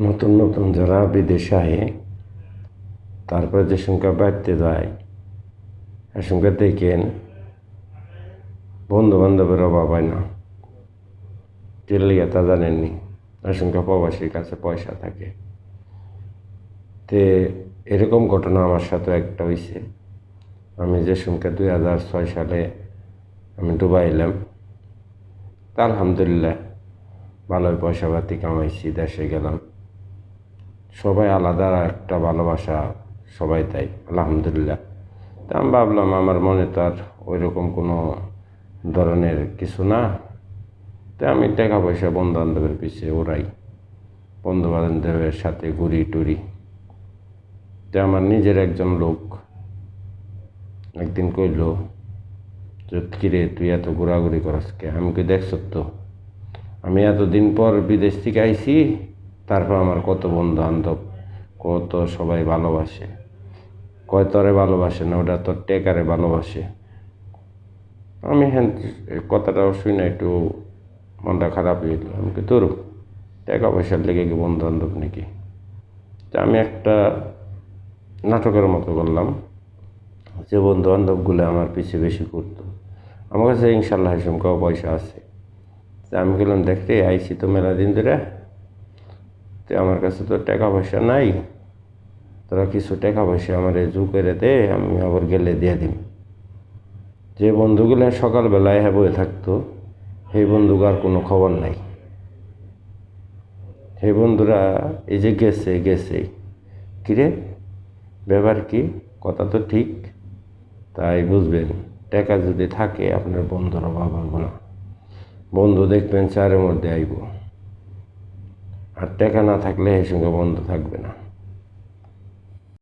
নতুন নতুন যারা বিদেশে আয়ে তারপরে যে সংখ্যা বাড়তে যায় এ সংখ্যা দেখেন বন্ধু বান্ধবের অভাব হয় না। চিল্লিয়া তা জানেননি এ সংখ্যা প্রবাসীর কাছে পয়সা থাকে। তে এরকম ঘটনা আমার সাথে একটা হয়েছে। আমি যে সংখ্যা 2006 সালে আমি দুবাই এলাম, তা আলহামদুলিল্লাহ ভালোই পয়সা পাতি কামাইছি, দেশে গেলাম। সবাই আলাদা একটা ভালোবাসা, সবাই তাই আলহামদুলিল্লাহ। তা আমি ভাবলাম আমার মনে তো আর ওই রকম কোনো ধরনের কিছু না, তাই আমি টাকা পয়সা বন্ধু বান্ধবের পিছিয়ে ওড়াই, বন্ধু বান্ধবের সাথে ঘুরি টুরি। তো আমার নিজের একজন লোক একদিন কইল যে কিরে তুই এত ঘোরাঘুরি করস কে? আমি কি দেখছ তো আমি এতদিন পর বিদেশ থেকে আইছি, তারপর আমার কত বন্ধু বান্ধব, কত সবাই ভালোবাসে। কয় তরে ভালোবাসে না, ওটা তোর টেকারে ভালোবাসে। আমি হ্যাঁ কথাটাও শুনে একটু মনটা খারাপ হয়ে গেল। আমি কি তোর টাকা পয়সার লেগে কি বন্ধু বান্ধব নাকি? তা আমি একটা নাটকের মতো করলাম যে বন্ধু বান্ধবগুলো আমার পিছিয়ে বেশি করতো, আমার কাছে ইনশাল্লাহ হিসেমকাও পয়সা আছে। তা আমি গেলাম দেখতে আইসি তো মেলা দিন ধরে, তো আমার কাছে তো টাকা পয়সা নাই, তোরা কিছু টাকা পয়সা আমার জু করে দে, আমি আবার গেলে দিয়ে দিন। যে বন্ধুগুলো সকালবেলায় হ্যাঁ বয়ে থাকতো সেই বন্ধুগার কোনো খবর নাই। সেই বন্ধুরা এই যে গেছে গেছে, কিরে ব্যাপার কি? কথা তো ঠিক। তাই বুঝবেন টাকা যদি থাকে আপনার বন্ধুর অভাব হবে না। বন্ধু দেখবেন চারের মধ্যে আইব, আর টাকা না থাকলে সেই সঙ্গে বন্ধু থাকবে না।